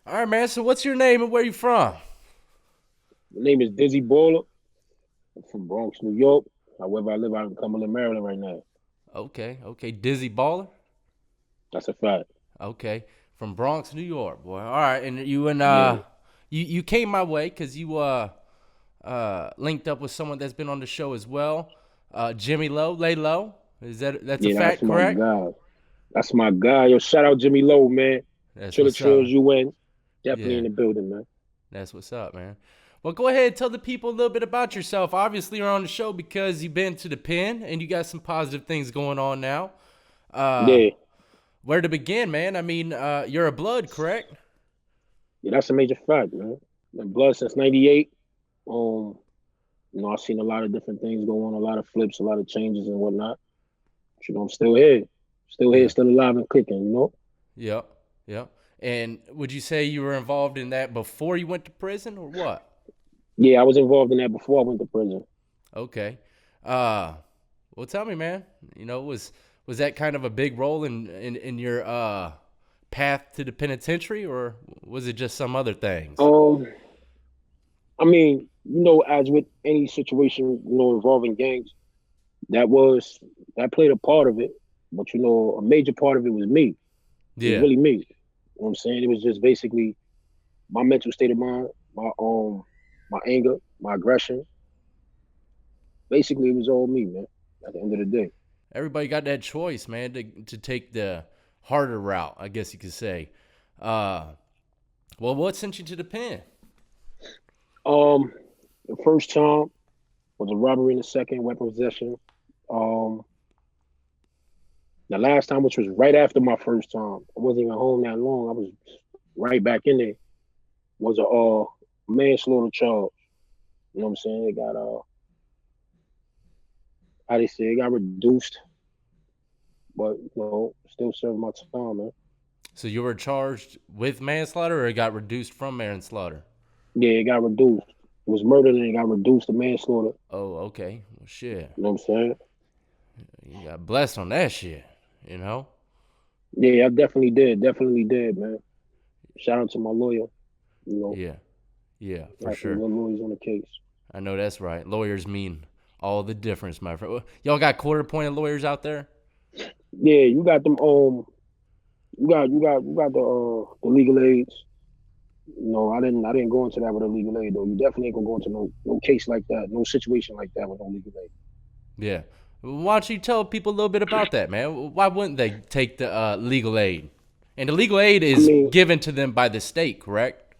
All right, man. So what's your name and where you from? My name is Dizzy Baller. I'm from Bronx, New York. However, I live out in Cumberland, Maryland right now. Okay. Dizzy Baller. That's a fact. Okay, from Bronx, New York, boy. All right, and Yeah, you came my way because you linked up with someone that's been on the show as well. Jimmy Lowe, lay low. That's a yeah, that's fact, my correct? guy. That's my guy. Yo, shout out Jimmy Lowe, man. That's Triller what's up, Trills man. UN. Definitely Yeah, in the building, man. that's what's up, man. Well, go ahead and tell the people a little bit about yourself. Obviously, you're on the show because you've been to the pen and you got some positive things going on now. Uh, Yeah, where to begin, man? I mean, you're a blood, correct? yeah, that's a major fact, man. Been blood since '98. Um, I've seen a lot of different things go on, a lot of flips, a lot of changes and whatnot. But, I'm still here, Yeah. still alive and kicking. Yep. Yep. And would you say you were involved in that before you went to prison or what? Yeah, I was involved in that before I went to prison. Okay. Uh well tell me, man. Was that kind of a big role in your path to the penitentiary or was it just some other things? Um, I mean, as with any situation, involving gangs, that was that played a part of it. But a major part of it was me. It was Yeah. really me. You know what I'm saying? It was just basically my mental state of mind, my anger, my aggression. Basically, it was all me, man. At the end of the day. Everybody got that choice, man, to take the harder route, I guess you could say. Uh well, what sent you to the pen? Um, the first time was a robbery, and the second weapon possession. Um, the last time, which was right after my first time, I wasn't even home that long. I was right back in there. Was a manslaughter charge. You know what I'm saying? It got how they say it got reduced, but still serving my time, man. So you were charged with manslaughter or it got reduced from manslaughter? Yeah, it got reduced. It was murder and it got reduced to manslaughter. Oh, okay. Well, shit. You know what I'm saying? You got blessed on that shit, you know? Yeah, I definitely did, man. Shout out to my lawyer. You know, Yeah, yeah, for had some sure. good lawyers on the case. I know that's right. Lawyers mean all the difference, my friend. Y'all got quarter pointed lawyers out there? Yeah, you got them. You got the legal aids. No, I didn't go into that with a legal aid though. You definitely ain't gonna go into no case like that, no situation like that with no legal aid. Yeah. Why don't you tell people a little bit about that, man? Why wouldn't they take the legal aid? And the legal aid I is mean, given to them by the state, correct?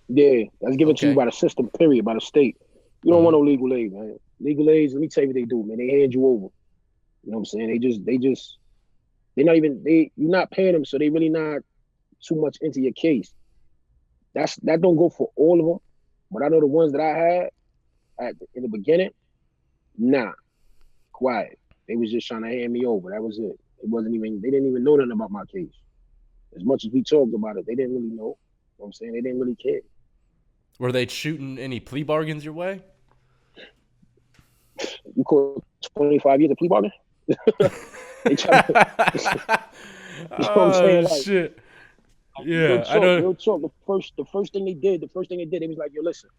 yeah, that's given to you Okay. by the system, period, by the state. You don't want Mm-hmm. no legal aid, man. Legal aids, let me tell you what they do, man. They hand you over. You know what I'm saying? They're not even you're not paying them, so they really not too much into your case. That don't go for all of them, but I know the ones that I had in the beginning, nah, quiet. They was just trying to hand me over. That was it. It wasn't even they didn't even know nothing about my case. As much as we talked about it, they didn't really know. You know what I'm saying? They didn't really care. Were they shooting any plea bargains your way? You caught 25 years of plea bargain? They try to, you know what I'm saying? Oh Like, shit. Yeah, I know. real talk. The first thing they did, they was like, yo, listen,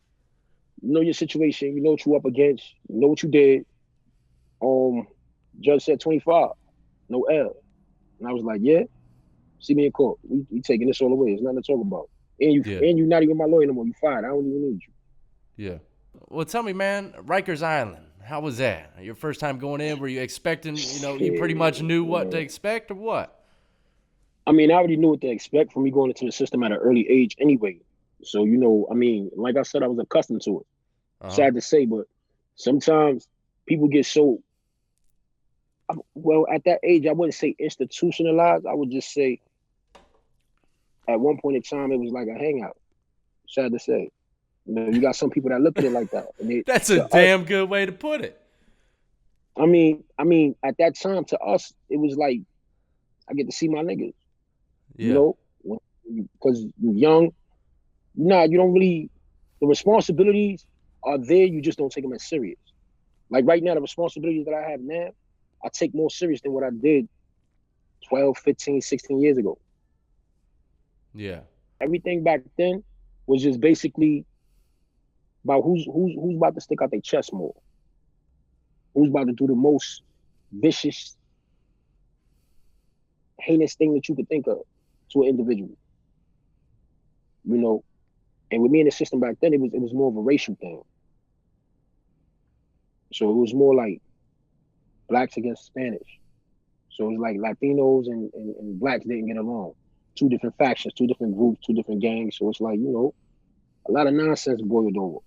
you know your situation, you know what you up against, you know what you did. Um, Judge said 25, no L. And I was like, yeah, see me in court. We taking this all away. There's nothing to talk about. Yeah, And you not even my lawyer no more. You fired. I don't even need you. yeah. Well, tell me, man, Rikers Island. How was that? Your first time going in? Were you expecting? You pretty much Shit, knew what to man. expect, or what? I mean, I already knew what to expect from me going into the system at an early age anyway. So, I mean, like I said, I was accustomed to it. Uh huh. Sad to say, but sometimes people get so well at that age. I wouldn't say institutionalized. I would just say at one point in time it was like a hangout. Sad to say, you got some people that look at it like that, and it That's a to us. damn good way to put it. At that time to us, it was like I get to see my niggas. You Yeah, know, because you're young. Nah, you don't really. The responsibilities are there. You just don't take them as serious. Like right now, the responsibilities that I have now, I take more serious than what I did 12, 15, 16 years ago. yeah. Everything back then was just basically about who's about to stick out their chest more, who's about to do the most vicious, heinous thing that you could think of to an individual, you know. And with me in the system back then, it was more of a racial thing. So it was more like blacks against Spanish. So it was like Latinos and blacks didn't get along. Two different factions, two different groups, two different gangs. So it's like, a lot of nonsense boiled over.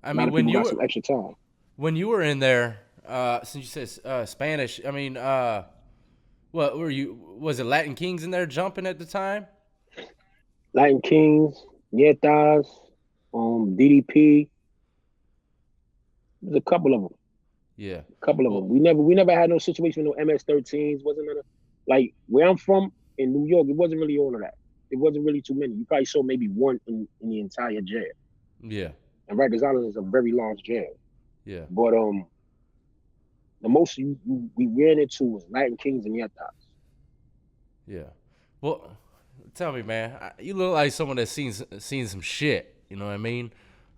I A lot mean, of people got some extra time. when you were in there, since you said Spanish, I mean, what were you? Was it Latin Kings in there jumping at the time? Latin Kings, Nietas, DDP. There's a couple of them. Yeah. A couple of them. Well, We never had no situation with no MS-13s. Wasn't none of, like where I'm from in New York. It wasn't really all of that. It wasn't really too many. You probably saw maybe one in the entire jail. yeah. And Rikers Island is a very large jail. Yeah. But the most we ran into was Latin Kings and Yatas. Yeah. Well, tell me, man. You look like someone that's seen some shit. You know what I mean?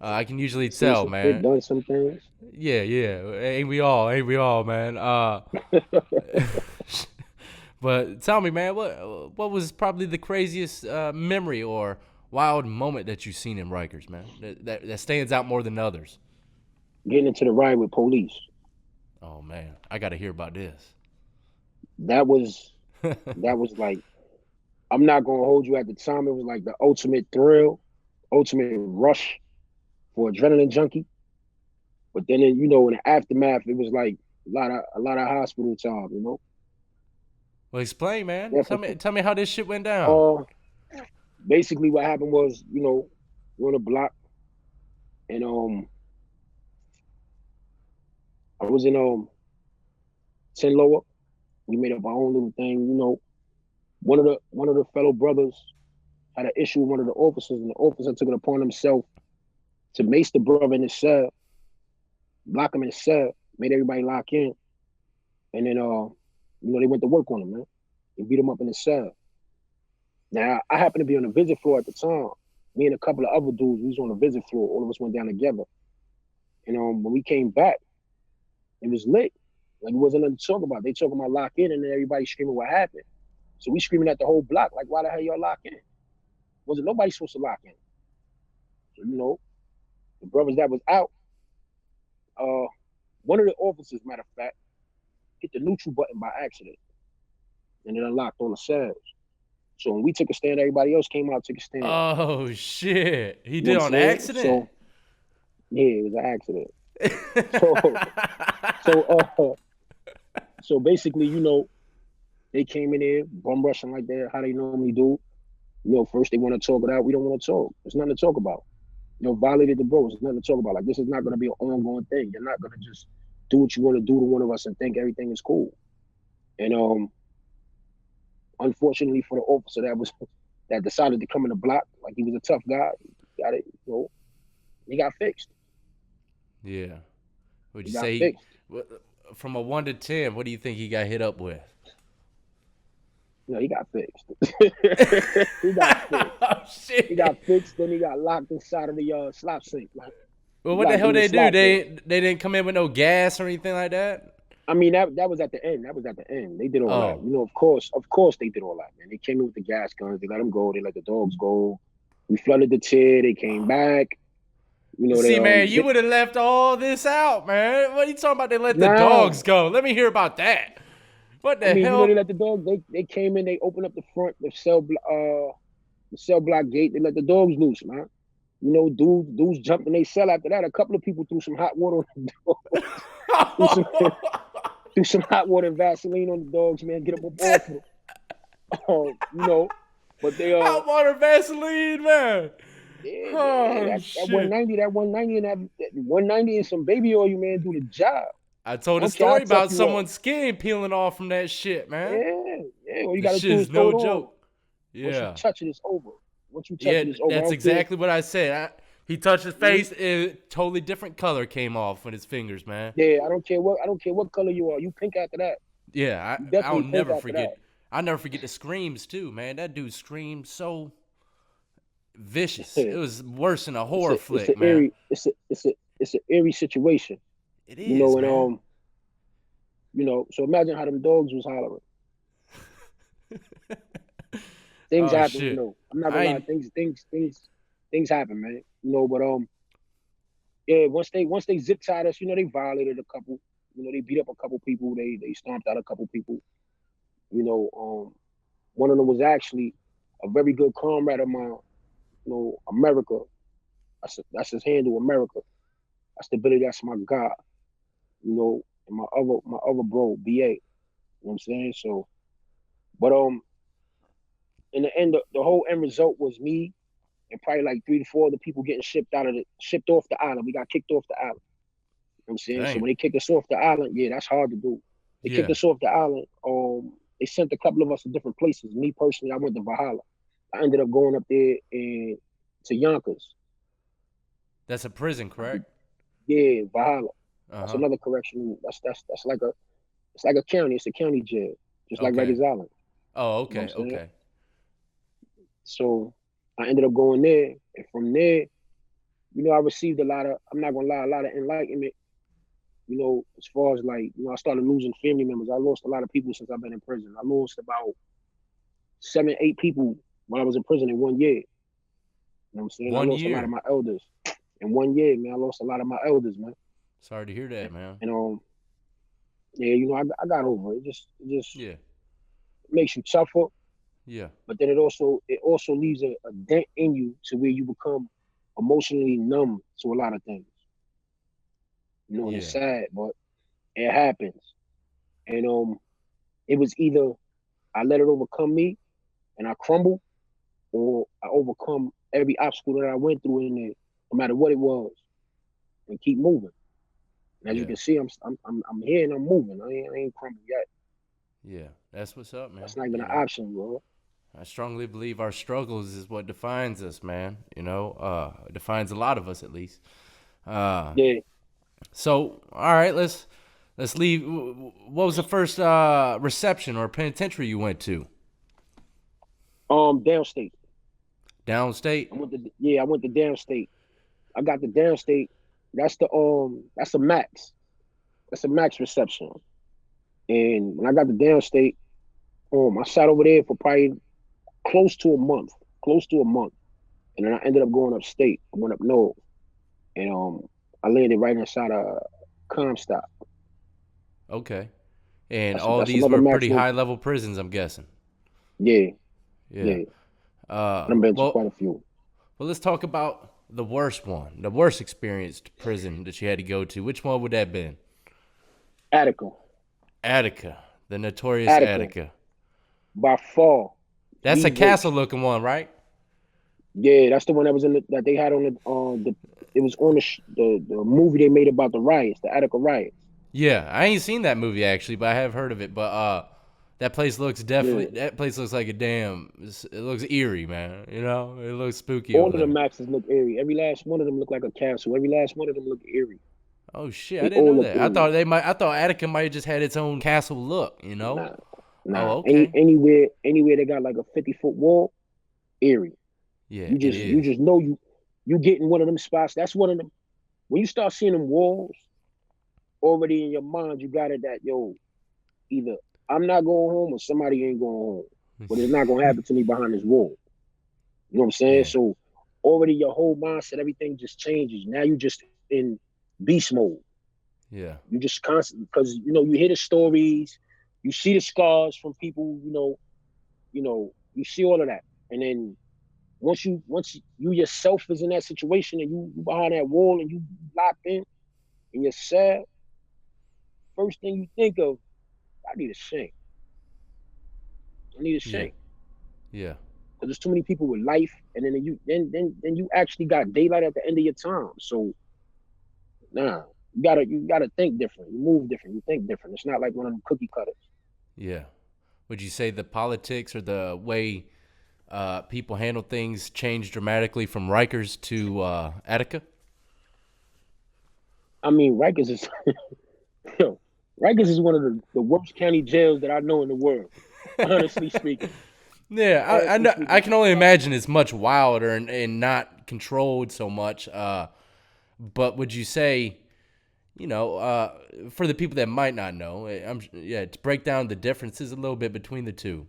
I can usually Seen tell, some shit, man. done some things. Yeah, yeah. Ain't we all? Ain't we all, man? But tell me, man, what was probably the craziest memory or wild moment that you've seen in Rikers, man? That stands out more than others. Getting into the riot with police. Oh man, I got to hear about this. That was that was like, I'm not gonna hold you at the time. It was like the ultimate thrill, ultimate rush for adrenaline junkie. But then in the aftermath, it was like a lot of hospital time. Well, explain, man. Definitely. Tell me how this shit went down. Uh Basically what happened was, we're on a block and I was in 10 lower. We made up our own little thing. One of the fellow brothers had an issue with one of the officers, and the officer took it upon himself to mace the brother in his cell, lock him in his cell, made everybody lock in, and then they went to work on him, man. They beat him up in his cell. Now I happened to be on the visit floor at the time. Me and a couple of other dudes, we was on the visit floor. All of us went down together. And when we came back, it was lit. Like it wasn't nothing to talk about. They talking about lock in, and then everybody screaming what happened. So we screaming at the whole block, like, why the hell y'all lock in? Wasn't nobody supposed to lock in. So, the brothers that was out, uh, one of the officers, matter of fact, hit the neutral button by accident. And it unlocked all the cells. So when we took a stand, everybody else came out, took a stand. Oh shit! He You know did what I'm on saying? accident. So yeah, it was an accident. So so so basically, they came in there, bum rushing like that, how they normally do. First they want to talk it out. We don't want to talk. There's nothing to talk about. Violated the bros. There's nothing to talk about. Like, this is not going to be an ongoing thing. You're not going to just do what you want to do to one of us and think everything is cool. And unfortunately for the officer that decided to come in the block, like he was a tough guy, got it. He got fixed. Yeah. Would you He got say fixed. from a 1 to 10, what do you think he got hit up with? He got fixed. He got fixed. Oh shit! He got fixed. Then he got locked inside of the slop sink. Like, Well, what the locked hell in the they do? slop They sink. they didn't come in with no gas or anything like that. I mean, that was at the end. That was at the end. They did all that. Oh, Of course, they did all that, man. They came in with the gas guns. They let them go. They let the dogs go. We flooded the tier. They came back. They see, man, you would have left all this out, man. What are you talking about? They let the nah. dogs go. Let me hear about that. What I the mean, they hell? let the dogs. They came in. They opened up the front, the cell block gate. They let the dogs loose, man. Dudes jumped in their cell after that. A couple of people threw some hot water on the dogs. threw some threw some hot water and Vaseline on the dogs, man. Get them up off of them. But they Hot water Vaseline, man. yeah, man, Oh that shit! 190 and that 190 and some baby oil, man, do the job. I told a Okay, I'll story tough about you up. someone's skin peeling off from that shit, man. Yeah. All you The gotta do shit's is throw no it on. joke. Once you Yeah. touch it, it's over. Once you touch Yeah, it, it's over. I that's don't care. exactly what I said. He touched his Mhm. face, a totally different color came off with his fingers, man. Yeah, I don't care what color you are. You pink after that. Yeah, You I'll definitely pink never after that. forget. I'll never forget the screams too, man. That dude screamed so vicious. It was worse than a it's horror a it's flick, a man. eerie it's a eerie situation, It you know. is, And man. so imagine how them dogs was hollering. Things Oh happen, you shit. know. I'm not I gonna lie, ain't things happen, man. You know, but yeah, once they zip tied us, you know, they violated a couple. You know, they beat up a couple people. They stomped out a couple people. You know, one of them was actually a very good comrade of mine. You know, America. That's his handle, America. That's the Billy. That's my God. You know, and my other bro, BA. You know what I'm saying? So, but in the end, the whole end result was me and probably like 3 to 4 other people getting shipped off the island. We got kicked off the island. You know what I'm saying? So dang. when they kicked us off the island, yeah, that's hard to do. They kicked Yeah. us off the island. They sent a couple of us to different places. Me personally, I went to Valhalla. I ended up going up there and to Yonkers. That's a prison, I did, correct? yeah, Valhalla. That's Uh-huh. another correction. That's like a county. It's a county jail, just like Okay. Rikers Island. Oh, You know what I'm okay, saying? okay. So I ended up going there, and from there, you know, I received a lot of. I'm not gonna lie, a lot of enlightenment. You know, as far as like, you know, I started losing family members. I lost a lot of people since I've been in prison. I lost about 7, 8 people when I was in prison in one year. You know what I'm saying? I One lost a lot of year. my elders in one year, man. I lost a lot of my elders, man. Sorry to hear that, man. And yeah, you know, I got over it. It just Yeah. makes you tougher, Yeah. but then it also leaves a dent in you to where you become emotionally numb to a lot of things. You know, and it's Yeah. sad, but it happens. And it was either I let it overcome me and I crumble, or I overcome every obstacle that I went through in there, no matter what it was, and keep moving. And as you Yeah. can see, I'm here and I'm moving. I ain't crumbled yet. Yeah. That's what's up, man. That's not even You an know. option, bro. I strongly believe our struggles is what defines us, man. You know, defines a lot of us at least. Uh, Yeah. so all right, let's leave. What was the first reception or penitentiary you went to? Downstate. Downstate. I went to downstate. I got the downstate. That's a max. That's a max reception. And when I got the downstate, I sat over there for probably close to a month. Close to a month. And then I ended up going upstate. I went up north. And I landed right inside of Comstock. Okay. And That's all that's these another were max pretty loop. high level prisons, I'm guessing. Yeah, Yeah. yeah. I've been to quite Well, a few. let's talk about the worst one, the worst experienced prison that you had to go to. Which one would that have been? Attica. Attica, the notorious Attica. Attica. By far, That's the a worst. castle looking one, right? Yeah, that's the one that was that they had on the it was on the movie they made about the riots, the Attica riots. Yeah, I ain't seen that movie actually, but I have heard of it. But that place looks Yeah. definitely. That place looks like a damn. It looks eerie, man. You know, it looks spooky All over of the there. maxes look eerie. Every last one of them look like a castle. Every last one of them look eerie. Oh shit, I They didn't all know look that. I eerie. thought they might. I thought Attica might have just had its own castle look. You know. Nah, Oh nah. okay. Anywhere they got like a 50-foot wall, eerie. Yeah, You it just you is. just know you get in one of them spots. That's one of them. When you start seeing them walls already in your mind, you got it that yo, either I'm not going home or somebody ain't going home. But it's not gonna happen to me behind this wall. You know what I'm saying? Yeah, So already your whole mindset, everything just changes. Now you just in beast mode. yeah, You just constantly because you know you hear the stories, you see the scars from people. You see all of that, and then once you yourself is in that situation and you behind that wall and you locked in and you're sad, first thing you think of, I need a shank. I need a yeah, shank. yeah, Because there's too many people with life, and then you actually got daylight at the end of your time. So nah, you gotta think different. You move different. You think different. It's not like one of them cookie cutters. yeah. Would you say the politics or the way people handle things changed dramatically from Rikers to Attica? I mean, Rikers is yo, Rikers is one of the worst county jails that I know in the world. Honestly speaking, Yeah, All I know. people I do. can only imagine it's much wilder and not controlled so much. But would you say, for the people that might not know, to break down the differences a little bit between the two.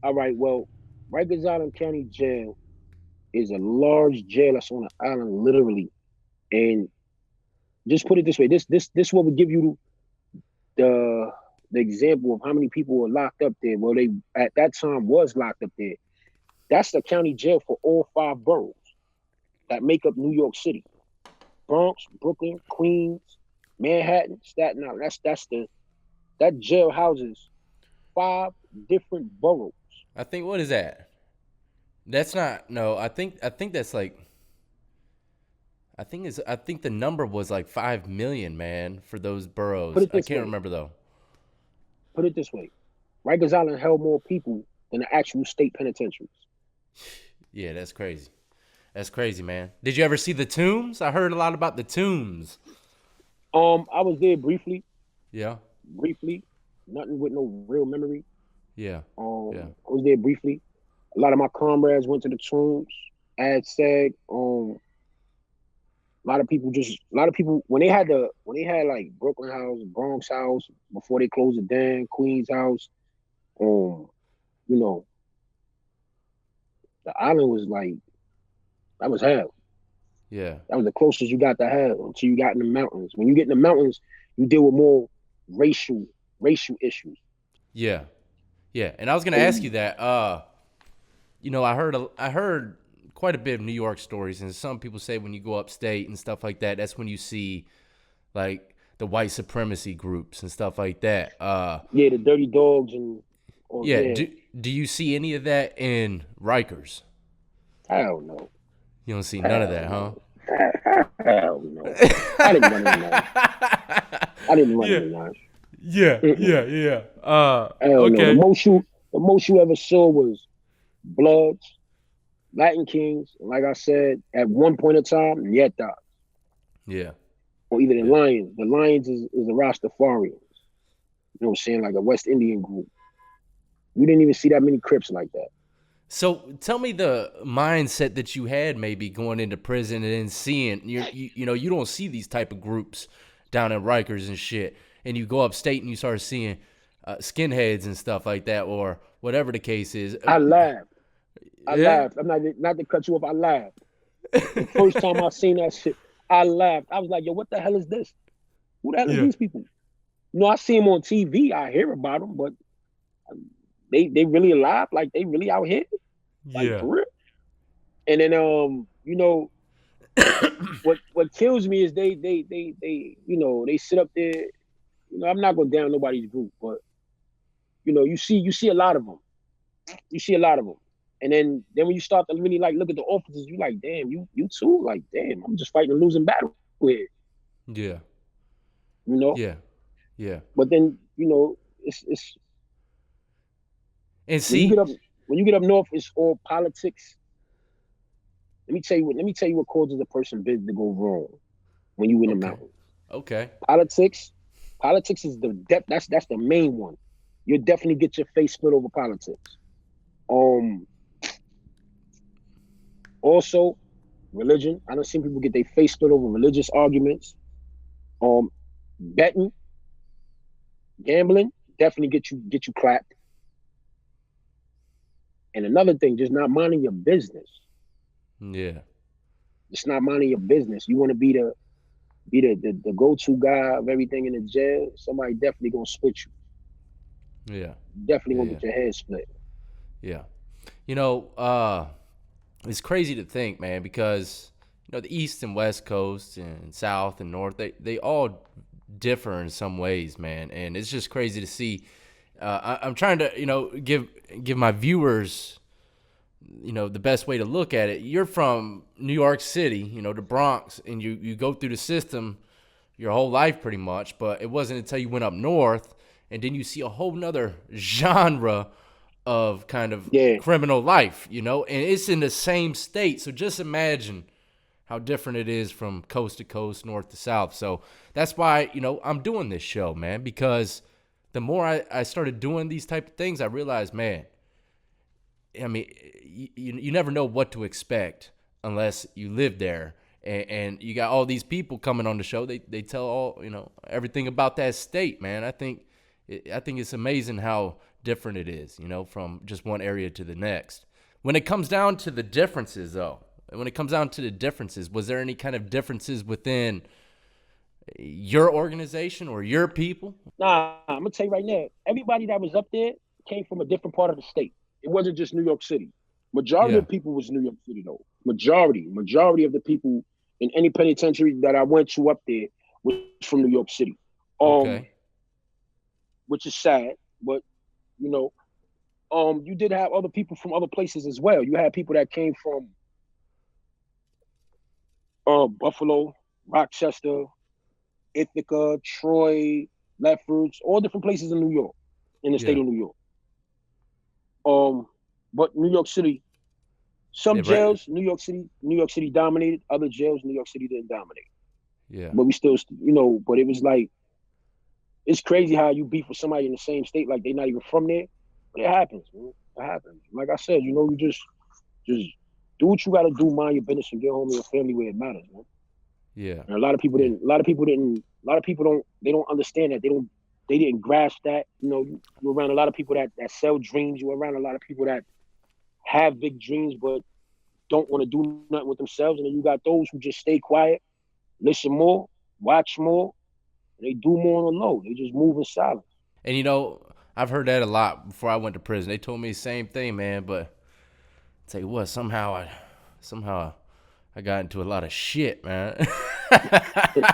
All right, well, Rikers Island County Jail is a large jail that's on the island, literally. And just put it this way: this what would give you the the example of how many people were locked up there. Well, they at that time was locked up there. That's the county jail for all five boroughs that make up New York City: Bronx, Brooklyn, Queens, Manhattan, Staten Island. That jail houses five different boroughs. I think what is that? That's not no. I think that's like I think the number was like 5 million, man, for those Put boroughs. it I this can't way. remember though. Put it this way. Rikers Island held more people than the actual state penitentiaries. Yeah, that's crazy. That's crazy, man. Did you ever see the tombs? I heard a lot about the tombs. I was there briefly, Yeah, briefly, nothing with no real memory. yeah, yeah, I was there briefly. A lot of my comrades went to the tombs. Ad sag. A lot of people when they had like Brooklyn House, Bronx House before they closed it down, Queens House. Um, you know, the island was like that was hell. yeah, That was the closest you got to hell until you got in the mountains. When you get in the mountains, you deal with more racial racial issues. yeah, yeah. And I was gonna So ask you that. I heard quite a bit of New York stories, and some people say when you go upstate and stuff like that, that's when you see like the white supremacy groups and stuff like that. yeah, the dirty dogs and oh Yeah. yeah, Do you see any of that in Rikers? hell no, You don't see none of hell that, huh? no, hell no. I didn't run into none. I didn't run Yeah, into none. yeah, Mm-mm. yeah, yeah. Hell no. Okay. The most you ever saw was Bloods, Latin Kings, and like I said, at one point in time, Nietas, Yeah, or even the yeah. Lions. The Lions is a Rastafarians. You know what I'm saying? Like a West Indian group. You didn't even see that many Crips like that. So tell me the mindset that you had maybe going into prison and then seeing you don't see these type of groups down in Rikers and shit, and you go upstate and you start seeing skinheads and stuff like that or whatever the case is. I laughed. I Yeah, laughed. I'm not to cut you off. I laughed. The first time I seen that shit, I laughed. I was like, yo, what the hell is this? Who the hell is yeah, these people? You know, I see them on TV. I hear about them, but they really alive? Like they really out here? Like yeah, for real? And then what kills me is they they sit up there. You know, I'm not gonna down nobody's group, but you see a lot of them. You see a lot of them. And then when you start to really like look at the officers, you like, damn, you too, like, damn, I'm just fighting a losing battle here, yeah, you know. yeah, yeah. But then it's And when you see, get up when you get up north, it's all politics. Let me tell you what causes a person bid to go wrong when you in the okay, mountains. okay, Politics, politics is the depth. That's the main one. You'll definitely get your face split over politics. Um, Also religion. I don't see people get their face split over religious arguments. Um, Betting, gambling, definitely get you clapped. And another thing, just not minding your business. yeah, Just not minding your business. You want to be the go-to guy of everything in the jail. Somebody definitely gonna split you. yeah, Definitely yeah, gonna yeah, get your head split. yeah. You know, it's crazy to think, man, because the East and West Coast and South and North, they all differ in some ways, man, and it's just crazy to see. I'm trying to give my viewers the best way to look at it. You're from New York City, the Bronx, and you go through the system your whole life pretty much, but it wasn't until you went up north and then you see a whole nother genre of kind of Yeah, criminal life, and it's in the same state. So just imagine how different it is from coast to coast, north to south. So that's why, I'm doing this show, man, because the more I started doing these type of things, I realized, man, I mean, you never know what to expect unless you live there. And you got all these people coming on the show. They tell all, everything about that state, man. I think it's amazing how different it is, from just one area to the next. When it comes down to the differences, though, was there any kind of differences within your organization or your people? Nah, I'm gonna tell you right now, everybody that was up there came from a different part of the state. It wasn't just New York City. Majority of people was New York City though. Majority of the people in any penitentiary that I went to up there was from New York City. Okay. Which is sad, but you did have other people from other places as well. You had people that came from Buffalo, Rochester, Ithaca, Troy, Lefferts, all different places in New York, in the state of New York. But New York City, some jails, New York City dominated. Other jails, New York City didn't dominate. Yeah. But we still, but it was like, it's crazy how you beef with somebody in the same state, like they're not even from there. But it happens, man. It happens. Like I said, you just do what you got to do, mind your business, and get home to your family where it matters, man. Yeah. And a lot of people don't understand that. They didn't grasp that. You're around a lot of people that sell dreams. You're around a lot of people that have big dreams but don't want to do nothing with themselves. And then you got those who just stay quiet, listen more, watch more, and they do more on the low. They just move in silence. And I've heard that a lot before I went to prison. They told me the same thing, man, but I'll tell you what, somehow I got into a lot of shit, man.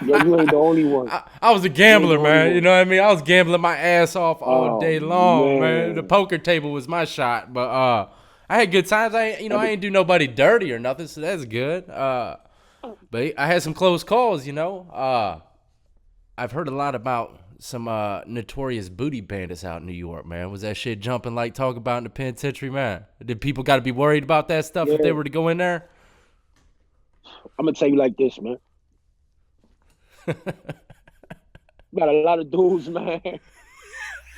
Yo, you ain't the only one. I was a gambler, man. You know what I mean? I was gambling my ass off all day long, man. The poker table was my shot, but I had good times. I ain't do nobody dirty or nothing, so that's good. But I had some close calls, I've heard a lot about some notorious booty bandits out in New York, man. Was that shit jumping like talk about in the penitentiary, man? Did people got to be worried about that stuff if they were to go in there? I'm gonna tell you like this, man. Got a lot of dudes, man.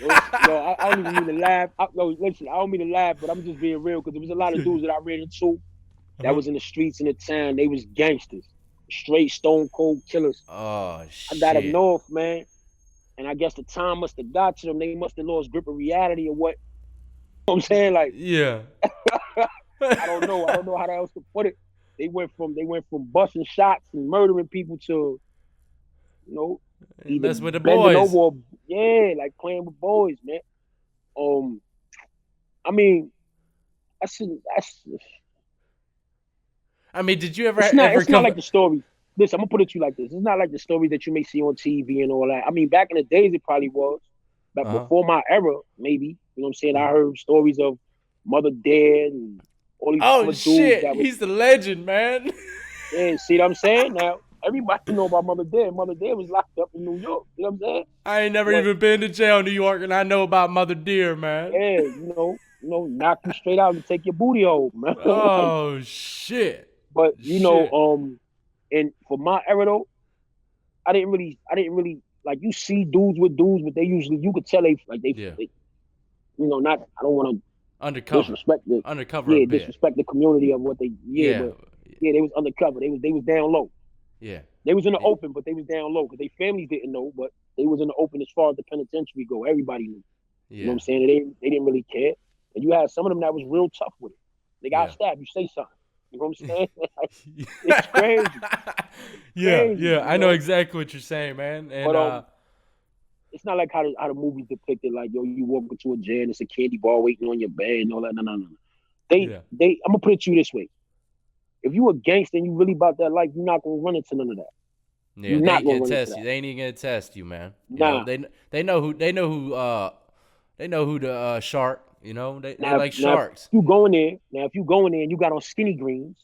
I don't even mean to laugh. Listen, I don't mean to laugh, but I'm just being real because there was a lot of dudes that I ran into that was in the streets in the town. They was gangsters, straight stone cold killers. Oh shit! I got them north, man, and I guess the time must have got to them. They must have lost grip of reality or what. You know what I'm saying? Like, yeah. I don't know how else to put it. They went from busting shots and murdering people to, mess with the boys. Like playing with boys, man. I mean, did you ever? It's not like the story. Listen, I'm gonna put it to you like this. It's not like the story that you may see on TV and all that. I mean, back in the days, it probably was. But before my era, maybe. You know what I'm saying? I heard stories of Mother Dead and all these other shit. Dudes he's the legend, man. Yeah, see what I'm saying? Now, everybody know about Mother Dead. Mother Dead was locked up in New York. You know what I'm saying? I ain't never even been to jail in New York, and I know about Mother Dear, man. Yeah, knock you straight out and take your booty home, man. Oh, shit. But, and for my era, though, I didn't really, like, you see dudes with dudes, but you could tell they I don't want to undercover. Disrespect the community of what they. They was undercover. They was down low. Yeah. They was in the open, but they was down low because their families didn't know. But they was in the open as far as the penitentiary go. Everybody knew. Yeah. You know what I'm saying? They didn't really care. And you had some of them that was real tough with it. They got stabbed. You say something. You know what I'm saying? It's crazy. Yeah. I know exactly what you're saying, man. And but, it's not like how the movies depicted, like, yo, you walk into a jail and it's a candy bar waiting on your bed and all that. No. I'm gonna put it to you this way. If you a gangster and you really about that life, you're not gonna run into none of that. Yeah, they ain't gonna test you. They ain't even gonna test you, man. They know who the shark. They like sharks. If you go in there and you got on skinny greens,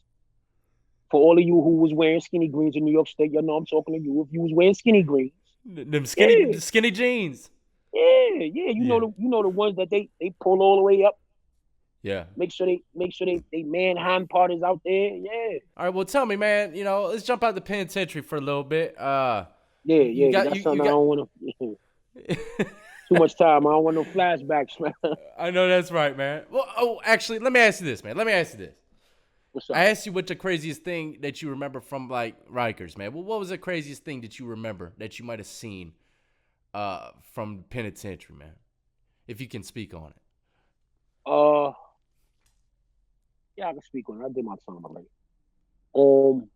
for all of you who was wearing skinny greens in New York State, I'm talking to you. If you was wearing skinny greens. Them skinny jeans. Yeah. You know the ones that they pull all the way up. Yeah. Make sure they man hand part is out there. Yeah. All right. Well, tell me, man. Let's jump out the penitentiary for a little bit. That's something I don't want to. Too much time. I don't want no flashbacks, man. I know that's right, man. Well, oh, actually, let me ask you this, man. Let me ask you this. What's I up? asked you what the craziest thing that you remember from like Rikers, man. Well, what was the craziest thing that you remember that you might have seen from penitentiary, man? If you can speak on it. Uh, yeah, I can speak on it. I did my time already. Um,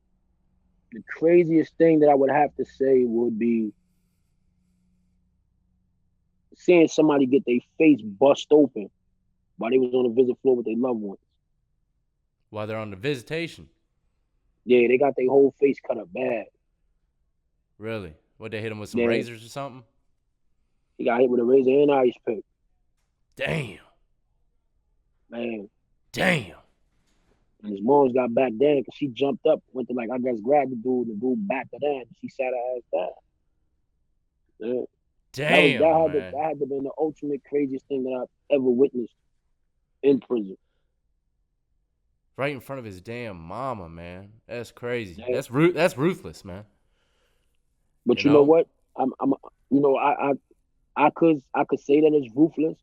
the craziest thing that I would have to say would be seeing somebody get their face bust open while they was on the visit floor with their loved ones. While they're on the visitation. Yeah, they got their whole face cut up bad. Really? What, they hit him with some Yeah, razors or something? he got hit with a razor and ice pick. Damn. Man, Damn. and his mom's got back then because she jumped up, went to like I guess grab the dude, and the dude backed her down. She sat her ass down. Yeah. Damn, man. That had to been the ultimate craziest thing that I've ever witnessed in prison. Right in front of his damn mama, man. That's crazy. Yeah. That's ruthless, man. But You you know know? what? I'm you know I could say that it's ruthless,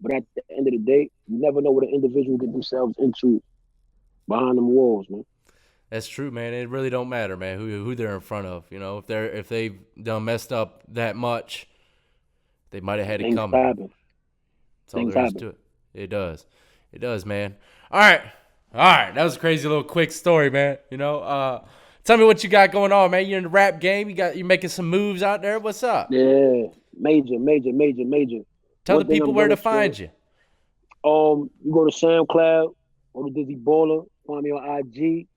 but at the end of the day, you never know what an individual get themselves into behind them walls, man. That's true, man. It really don't matter, man, who they're in front of. You know, if they've done messed up that much, they might have had it Things coming. happen. That's all Things there is happen. to it. It does. It does, man. All right. All right. That was a crazy little quick story, man. You know, tell me what you got going on, man. You're in the rap game. You making some moves out there. What's up? Yeah. Major, major, major, major. Tell the One thing people I'm where gonna to say, find you. you go to SoundCloud, go to Dizzy Baller, find me on IG,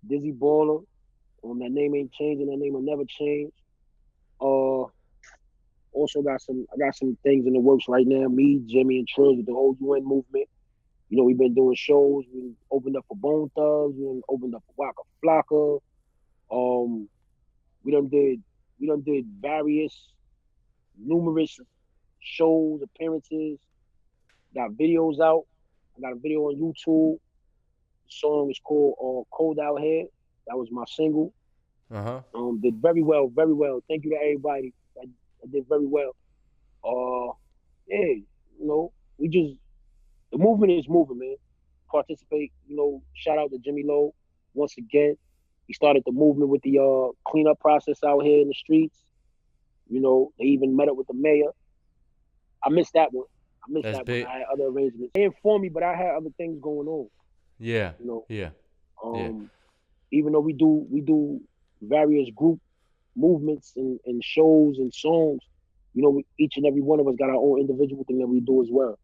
Dizzy Baller. That name ain't changing, that name will never change. Uh Also I got some things in the works right now. Me, Jimmy, and Trill with the whole UN movement. You know, we've been doing shows. We opened up for Bone Thugs. We opened up for Waka Flocka. Um, we done did various numerous shows, appearances. Got videos out. I got a video on YouTube. The song is called "Cold Out Here." That was my single. Uh-huh. Did very well, very well. Thank you to everybody. I did very well. Yeah, you know, we just the movement is moving, man. Participate, you know. Shout out to Jimmy Lowe once again. He started the movement with the cleanup process out here in the streets. You know, they even met up with the mayor. I missed that one. I missed That's that one. big. I had other arrangements. They informed me, but I had other things going on. Yeah. You know, Yeah. Yeah. um, even though we do various group movements and shows and songs, you know, each and every one of us got our own individual thing that we do as well.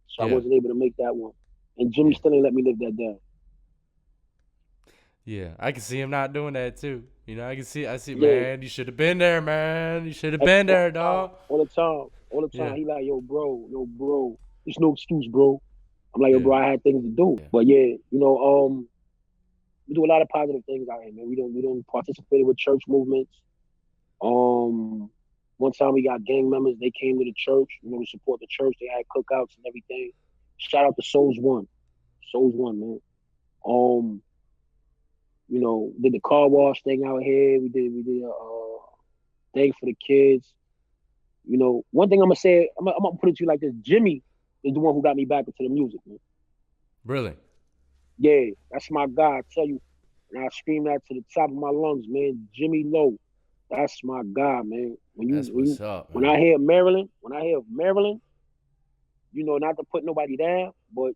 So I Yeah. wasn't able to make that one. And Jimmy Yeah. still ain't let me live that down. Yeah. I can see him not doing that too. You know, I see, Yeah, man, you should have been there, man. You should have been there, dog. all the time. Yeah. He like, yo, bro, there's no excuse, bro. I'm like, yo, Yeah. bro, I had things to do. Yeah. But yeah, you know, we do a lot of positive things out here, man. We don't participate with church movements. Um, One time we got gang members. They came to the church, you know, to support the church. They had cookouts and everything. Shout out to Souls One, man. Um, you know, did the car wash thing out here. We did a thing for the kids. You know, one thing I'm gonna say, I'm gonna put it to you like this: Jimmy is the one who got me back into the music, man. Really? Yeah, that's my guy. I tell you, and I scream that to the top of my lungs, man. Jimmy Lowe, that's my guy, man. That's what's up, When man. I hear Maryland, you know, not to put nobody down, but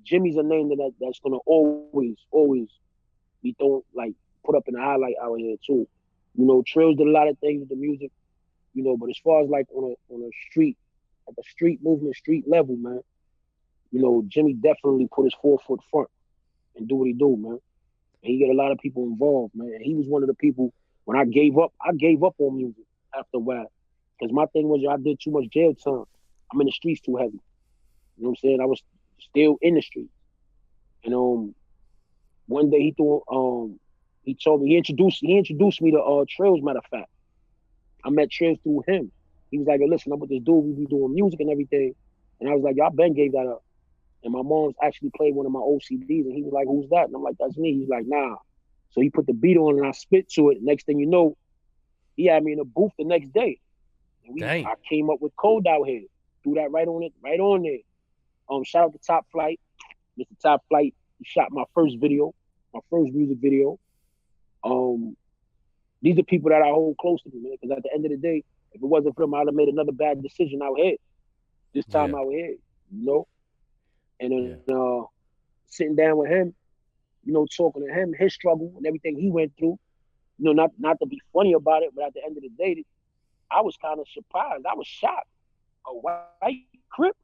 Jimmy's a name that's gonna always be thrown like put up in the highlight out here too. You know, Trills did a lot of things with the music, you know, but as far as like on a street, like a street movement, street level, man, you know, Jimmy definitely put his 4 foot front and do what he do, man. And he get a lot of people involved, man. And he was one of the people when I gave up on music after a while. Because my thing was I did too much jail time. I'm in the streets too heavy. You know what I'm saying? I was still in the streets. And one day he told me he introduced me to Trails, matter of fact. I met Trails through him. He was like, hey, listen, I'm with this dude, we be doing music and everything. And I was like, y'all Ben gave that up. And my mom's actually played one of my OCDs, and he was like, "Who's that?" And I'm like, "That's me." He's like, "Nah." So he put the beat on, and I spit to it. Next thing you know, he had me in a booth the next day, And Dang. I came up with Cold Out Here. Threw that right on there. Shout out to Top Flight, Mr. Top Flight. He shot my first video, my first music video. Um, these are people that I hold close to me, man. Because at the end of the day, if it wasn't for them, I'd have made another bad decision out here. This time Yeah. out here, you know. And Yeah. then sitting down with him, talking to him, his struggle and everything he went through. Not to be funny about it, but at the end of the day, I was kind of surprised. I was shocked. A white crip?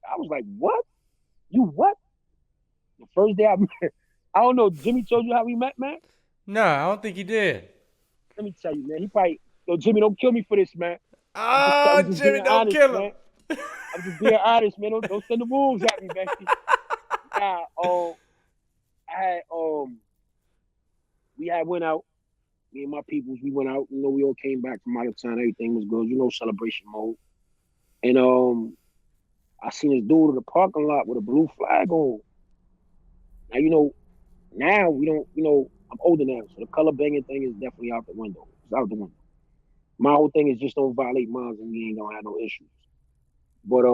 I was like, what? You what? The first day I met, I don't know, Jimmy told you how we met, man? No, I don't think he did. Let me tell you, man. He probably, Jimmy, don't kill me for this, man. Oh, I'm just Jimmy, being don't honest, kill him. man. I'm just being honest, man. Don't send the wolves at me, man. Nah, I had we had went out. Me and my peoples, we went out. We all came back from out of town. Everything was good, celebration mode. And I seen this dude in the parking lot with a blue flag on. Now now we don't. I'm older now, so the color banging thing is definitely out the window. It's out the window. My whole thing is just don't violate mines, and we ain't gonna have no issues. But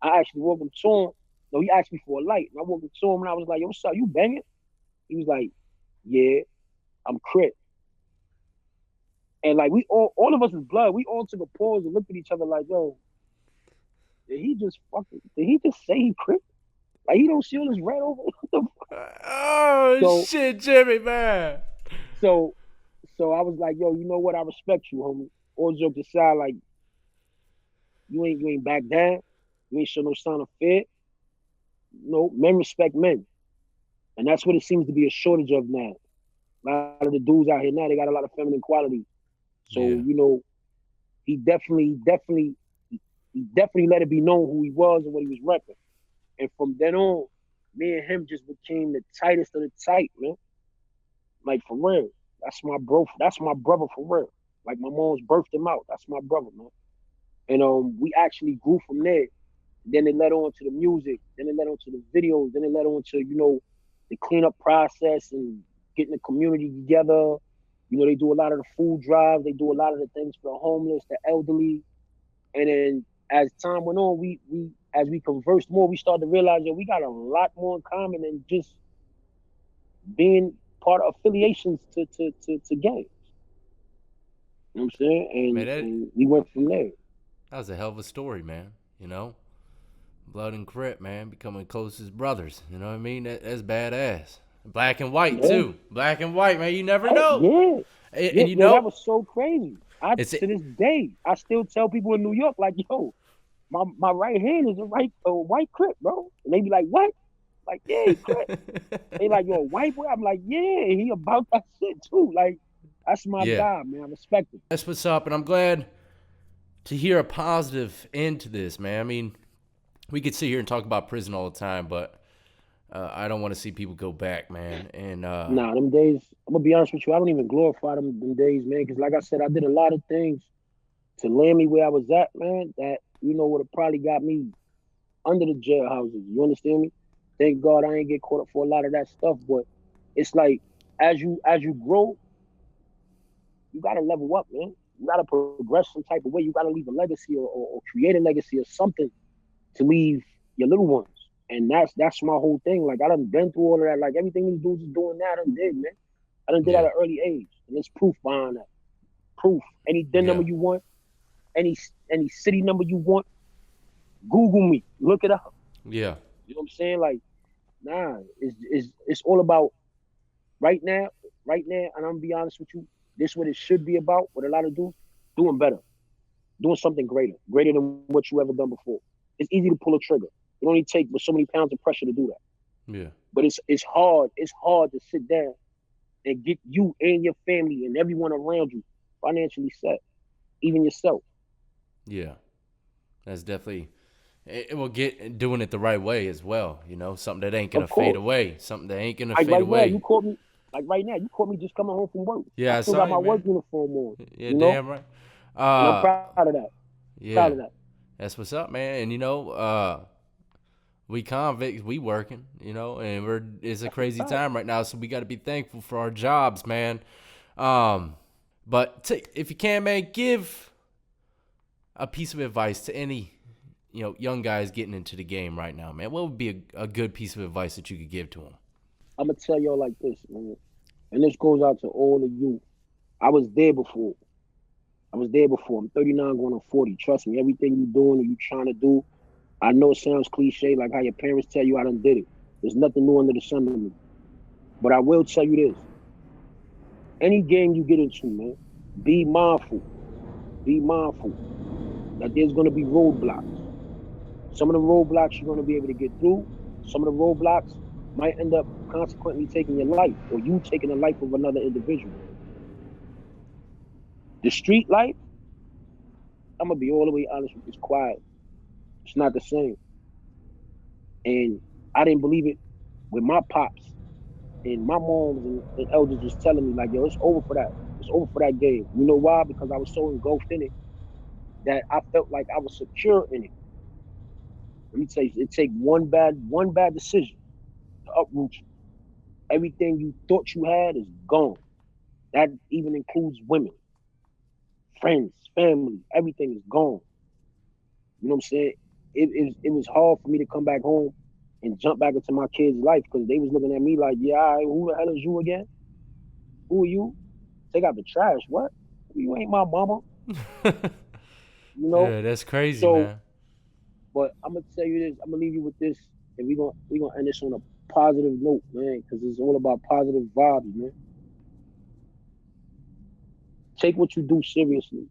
I actually walked him to him. No, he asked me for a light, and I walked up to him, and I was like, "Yo, what's up? You banging?" He was like, "Yeah, I'm crit." And like we all of us is blood. We all took a pause and looked at each other like, "Yo, did he just say he crit? Like he don't see all this red over?" Oh, so shit, Jimmy, man. so so I was like, "Yo, you know what? I respect you, homie." All jokes aside, like you ain't back down. You ain't show no sign of fear. No, men respect men, and that's what it seems to be a shortage of now. A lot of the dudes out here now, they got a lot of feminine qualities. So Yeah. he definitely let it be known who he was and what he was repping. And from then on, me and him just became the tightest of the tight, man. Like for real. That's my bro. That's my brother for real. Like my mom's birthed him out. That's my brother, man. And we actually grew from there. Then it led on to the music. Then it led on to the videos. Then it led on to the cleanup process and getting the community together. They do a lot of the food drives. They do a lot of the things for the homeless, the elderly. And then as time went on, we as we conversed more, we started to realize that we got a lot more in common than just being part of affiliations to gangs. You know what I'm saying? Man, And we went from there. that was a hell of a story, man. Blood and Crip, man, becoming closest brothers. You know what I mean? That's badass. Black and white, Yeah. too. Black and white, man. You never know. Yeah. And Yo, that was so crazy. it's To this day, I still tell people in New York, like, yo, my right hand is a white crip, bro. And they be like, what? Like, yeah, he crip. They like, yo, white boy? I'm like, yeah, he about that shit too. Like, that's my yeah. guy, man. I respect him. That's what's up, and I'm glad to hear a positive end to this, man. I mean, we could sit here and talk about prison all the time, but I don't want to see people go back, man. And Nah, them days, I'm gonna be honest with you, I don't even glorify them days, man. Because like I said, I did a lot of things to land me where I was at, man, that would have probably got me under the jailhouses. You understand me? Thank God I ain't get caught up for a lot of that stuff. But it's like as you grow, you gotta level up, man. You gotta progress some type of way. You gotta leave a legacy or create a legacy or something to leave your little ones. And that's my whole thing. Like I done been through all of that. Like everything these dudes is doing now, I done did, man. I done did at an early age. And there's proof behind that. Proof. Any DIN number you want, any city number you want, Google me. Look it up. yeah. You know what I'm saying? Like, nah, it's all about right now, and I'm gonna be honest with you, this is what it should be about, what a lot of dudes, doing better. Doing something greater than what you ever done before. It's easy to pull a trigger. It only takes but so many pounds of pressure to do that. Yeah. But it's hard. It's hard to sit down and get you and your family and everyone around you financially set, even yourself. Yeah. That's definitely. It will get doing it the right way as well. Something that ain't gonna fade away. Something that ain't gonna Like fade right away. now, you caught me just coming home from work. Yeah, I still got my work uniform on. Yeah, damn right. And I'm proud of that. Yeah. Proud of that. That's what's up, man. And we convicts, we working, and it's a crazy time right now, so we got to be thankful for our jobs, man. But if you can, man, give a piece of advice to any, young guys getting into the game right now, man, what would be a good piece of advice that you could give to them? I'm gonna tell y'all like this, man, and this goes out to all of you. I was there before. I was there before. I'm 39 going on 40. Trust me, everything you doing or you trying to do, I know it sounds cliche, like how your parents tell you I done did it. There's nothing new under the sun to me. But I will tell you this. Any game you get into, man, be mindful. Be mindful that there's gonna be roadblocks. Some of the roadblocks you're gonna be able to get through. Some of the roadblocks might end up consequently taking your life or you taking the life of another individual. The street life, I'm gonna be all the way honest with you, it's quiet. It's not the same. And I didn't believe it with my pops and my moms and elders was telling me, like, yo, it's over for that. It's over for that game. You know why? Because I was so engulfed in it that I felt like I was secure in it. Let me tell you, it take one bad decision to uproot you. Everything you thought you had is gone. That even includes women, friends, family. Everything is gone. You know what I'm saying? It was hard for me to come back home and jump back into my kids' life because they was looking at me like, yeah, all right, who the hell is you again? Who are you? Take out the trash. What? You ain't my mama. You know. Yeah, that's crazy, So, man. but I'm gonna tell you this. I'm gonna leave you with this, and we gonna end this on a positive note, man, because it's all about positive vibes, man. Take what you do seriously.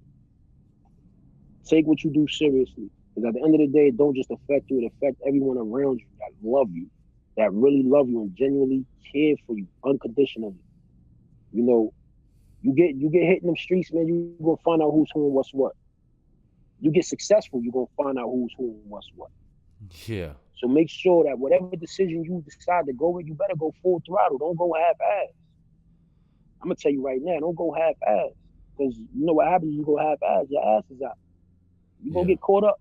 Take what you do seriously. Because at the end of the day, it don't just affect you; it affects everyone around you that love you, that really love you and genuinely care for you unconditionally. You know, you get hit in them streets, man. You gonna find out who's who and what's what. You get successful, you're gonna find out who's who and what's what. Yeah. So make sure that whatever decision you decide to go with, you better go full throttle. Don't go half ass. I'm gonna tell you right now, don't go half ass. Because you know what happens, you go half ass, your ass is out. You gonna Yeah. get caught up.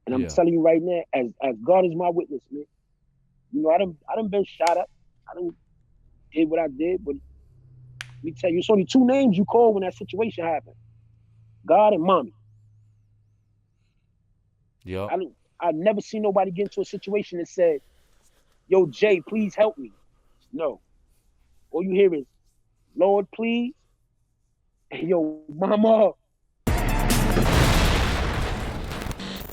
And I'm Yeah. telling you right now, as God is my witness, man. You know, I done been shot up. I done did what I did, but let me tell you, it's only two names you call when that situation happened. God and mommy. Yep. I've never seen nobody get into a situation that said, yo, Jay, please help me. No. All you hear is, Lord, please. And yo, mama.